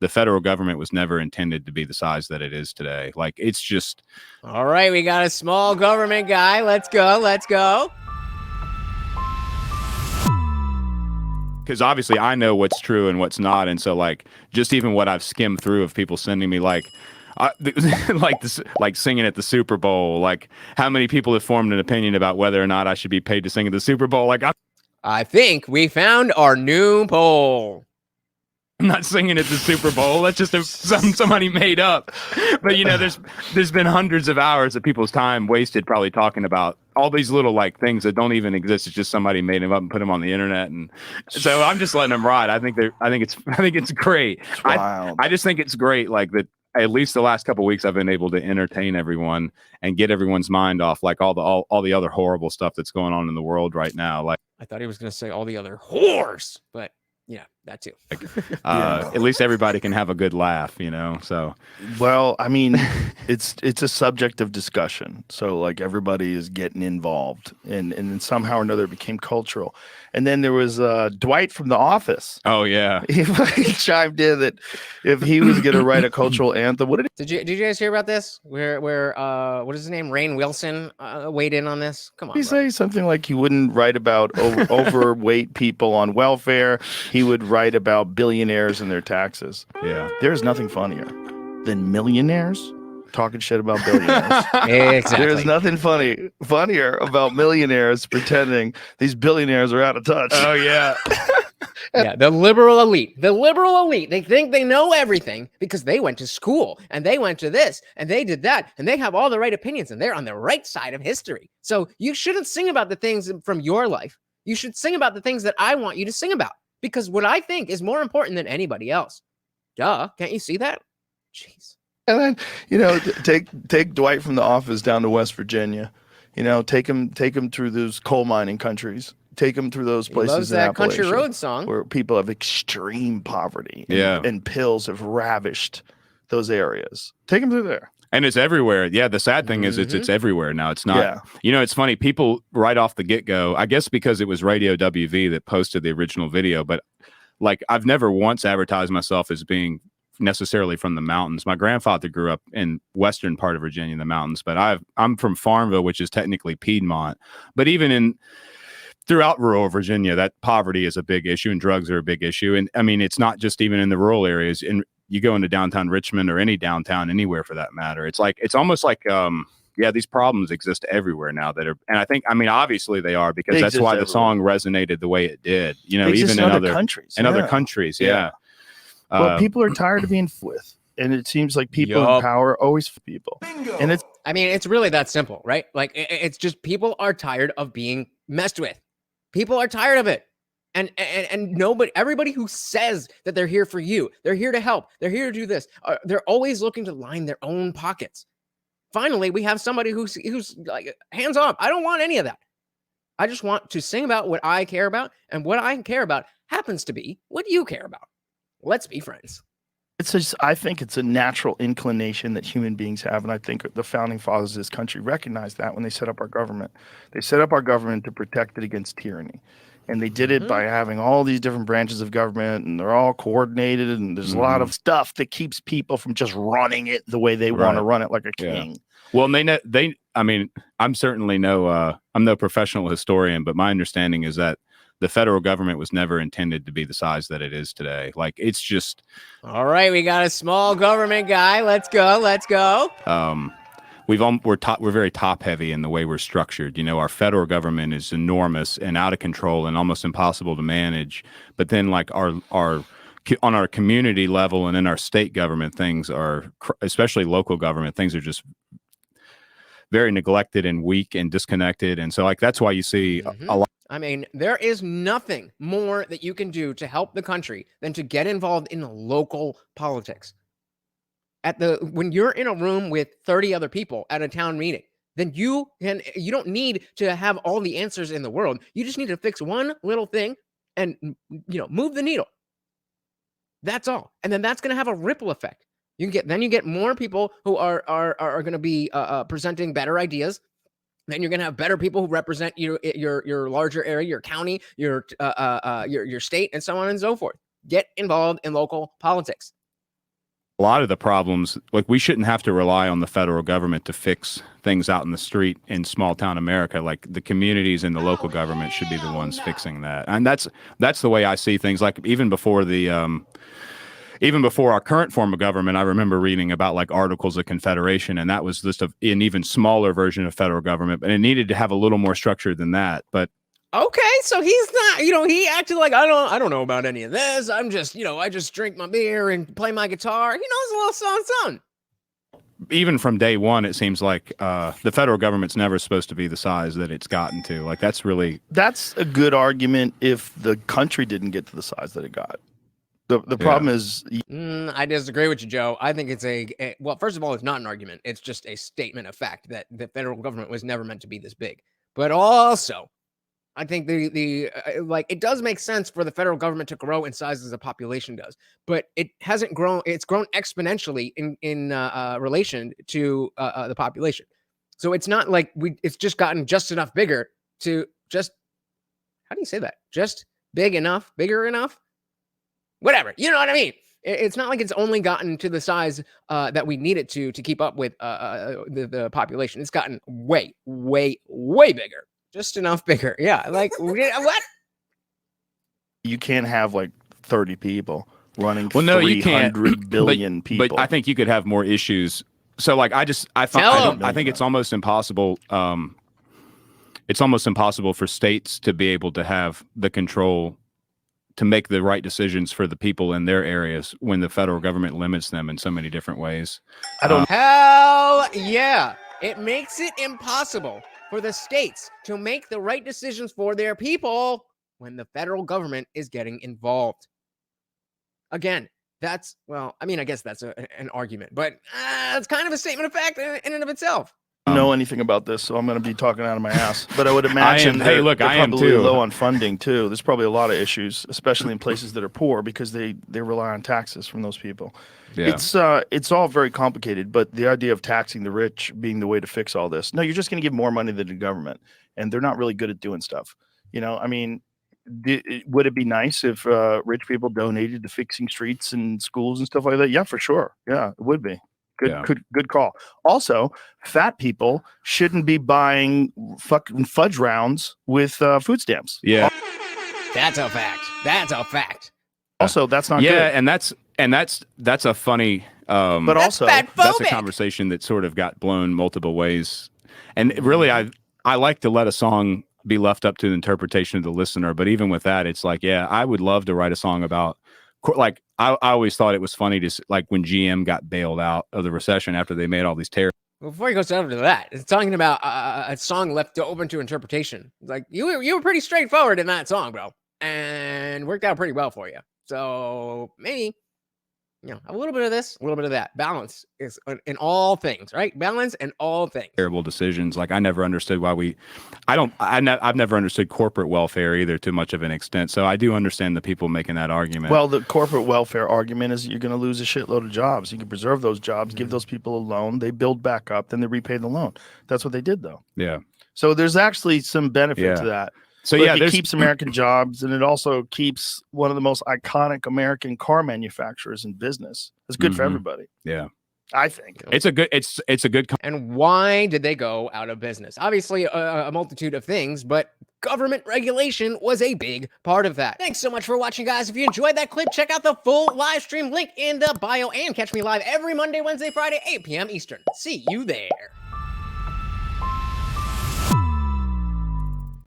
the federal government was never intended to be the size that it is today. Like, it's just. All right, we got a small government guy. Let's go. Because obviously I know what's true and what's not. And so, like, just even what I've skimmed through of people sending me, like, like singing at the Super Bowl, like how many people have formed an opinion about whether or not I should be paid to sing at the Super Bowl. Like, I think we found our new poll. I'm not singing at the Super Bowl. That's just somebody made up. But, you know, there's been hundreds of hours of people's time wasted probably talking about all these little like things that don't even exist. It's just somebody made them up and put them on the internet, and so I'm just letting them ride. I think it's great. I just think it's great. Like that. At least the last couple of weeks, I've been able to entertain everyone and get everyone's mind off like all the other horrible stuff that's going on in the world right now. Like, I thought he was going to say all the other whores, but yeah, that too. At least everybody can have a good laugh, you know? So, well, I mean, it's a subject of discussion. So like everybody is getting involved, and then somehow or another it became cultural. And then there was Dwight from The Office. Oh yeah, he chimed in that if he was going to write a cultural anthem, did you guys hear about this? Where what is his name? Rainn Wilson weighed in on this. Come on, he say something like he wouldn't write about overweight people on welfare. He would write about billionaires and their taxes. Yeah, there's nothing funnier than millionaires talking shit about billionaires. Exactly. There's nothing funnier about millionaires pretending these billionaires are out of touch. Oh yeah. Yeah, the liberal elite. They think they know everything because they went to school and they went to this and they did that and they have all the right opinions and they're on the right side of history. So you shouldn't sing about the things from your life. You should sing about the things that I want you to sing about, because what I think is more important than anybody else. Duh. Can't you see that? Jeez. And then, you know, take Dwight from The Office down to West Virginia. You know, take him through those coal mining countries. Take him through those places. He loves that Country Road song where people have extreme poverty. Yeah, and pills have ravished those areas. Take him through there. And it's everywhere. Yeah, the sad thing is it's everywhere now. It's not. Yeah. You know, it's funny. People right off the get-go, I guess because it was Radio WV that posted the original video, but like I've never once advertised myself as being necessarily from the mountains. My grandfather grew up in western part of Virginia, the mountains, but I'm from Farmville, which is technically Piedmont. But even throughout rural Virginia, that poverty is a big issue and drugs are a big issue. And I mean, it's not just even in the rural areas. You go into downtown Richmond or any downtown anywhere for that matter. It's almost like these problems exist everywhere now and I think, I mean, obviously they are, because that's why the song resonated the way it did, you know, even in other countries. Other countries. Yeah. Well, people are tired of being with, and it seems like people in power always for people. Bingo. And it's really that simple, right? Like it's just people are tired of being messed with. People are tired of it. And everybody who says that they're here for you, they're here to help, they're here to do this, they're always looking to line their own pockets. Finally, we have somebody who's like, hands off. I don't want any of that. I just want to sing about what I care about, and what I care about happens to be what you care about. Let's be friends. I think it's a natural inclination that human beings have, and I think the founding fathers of this country recognized that when they set up our government. They set up our government to protect it against tyranny. And they did it by having all these different branches of government, and they're all coordinated, and there's a lot of stuff that keeps people from just running it the way they want to run it, like a king. Well, I mean, I'm certainly I'm no professional historian, but my understanding is that the federal government was never intended to be the size that it is today. Like, it's just. All right, we got a small government guy. Let's go. We're very top heavy in the way we're structured. You know, our federal government is enormous and out of control and almost impossible to manage. But then, like on our community level and in our state government, things are, especially local government, things are just very neglected and weak and disconnected. And so, like, that's why you see a lot. I mean, there is nothing more that you can do to help the country than to get involved in local politics. When you're in a room with 30 other people at a town meeting, then you don't need to have all the answers in the world. You just need to fix one little thing and, move the needle. That's all. And then that's going to have a ripple effect. You get more people who are going to be presenting better ideas. Then you're going to have better people who represent your larger area, your county, your state, and so on and so forth. Get involved in local politics. a lot of the problems, like we shouldn't have to rely on the federal government to fix things out in the street in small town America. Like the communities and the local government should be the ones fixing that. And that's the way I see things. Like even before our current form of government, I remember reading about like Articles of Confederation, and that was just an even smaller version of federal government, but it needed to have a little more structure than that. But okay, so he's not, he acted like I don't know about any of this. I'm just, I just drink my beer and play my guitar. He knows a little something. Even from day one, it seems like the federal government's never supposed to be the size that it's gotten to. Like that's a good argument if the country didn't get to the size that it got. The problem is... I disagree with you, Joe. I think it's well, first of all, it's not an argument. It's just a statement of fact that the federal government was never meant to be this big. But also, I think it does make sense for the federal government to grow in size as the population does. But it hasn't grown. It's grown exponentially in relation to the population. So it's not like it's just gotten just enough bigger to just... How do you say that? Just big enough, bigger enough? Whatever, you know what I mean? It's not like it's only gotten to the size that we need it to keep up with the population. It's gotten way, way, way bigger. Just enough bigger. Yeah, like, what? You can't have, like, 30 people running well, no, you can't. 300 billion people. But I think you could have more issues. So, like, I think it's almost impossible. It's almost impossible for states to be able to have the control to make the right decisions for the people in their areas when the federal government limits them in so many different ways. Hell yeah. It makes it impossible for the states to make the right decisions for their people when the federal government is getting involved. Again, that's, well, I mean, I guess that's an argument, but it's kind of a statement of fact in and of itself. I don't know anything about this, so I'm going to be talking out of my ass. But I would imagine they're probably low on funding too. There's probably a lot of issues, especially in places that are poor, because they rely on taxes from those people. Yeah. It's all very complicated, but the idea of taxing the rich being the way to fix all this, no, you're just going to give more money to the government, and they're not really good at doing stuff. I mean, would it be nice if rich people donated to fixing streets and schools and stuff like that? Yeah, for sure. Yeah, it would be. Good call. Also, fat people shouldn't be buying fucking fudge rounds with food stamps. Yeah, that's a fact. That's a fact. Also, that's not good. Yeah, and that's a funny. But also, that's a conversation that sort of got blown multiple ways. And really, I like to let a song be left up to the interpretation of the listener. But even with that, it's like, yeah, I would love to write a song about. Like I always thought it was funny to like when GM got bailed out of the recession after they made all these terrible. Before he goes over to that, it's talking about a song left open to interpretation. Like you were pretty straightforward in that song, bro, and worked out pretty well for you. So maybe a little bit of this, a little bit of that. Balance is in all things, right? Balance in all things. Terrible decisions. Like I never understood why I've never understood corporate welfare either to much of an extent. So I do understand the people making that argument. Well, the corporate welfare argument is you're going to lose a shitload of jobs. You can preserve those jobs, give those people a loan, they build back up, then they repay the loan. That's what they did, though. Yeah. So there's actually some benefit to that. So it keeps American jobs, and it also keeps one of the most iconic American car manufacturers in business. It's good for everybody. Yeah, I think it's a good. And why did they go out of business? Obviously, a multitude of things, but government regulation was a big part of that. Thanks so much for watching, guys. If you enjoyed that clip, check out the full live stream link in the bio, and catch me live every Monday, Wednesday, Friday, 8 p.m. Eastern. See you there.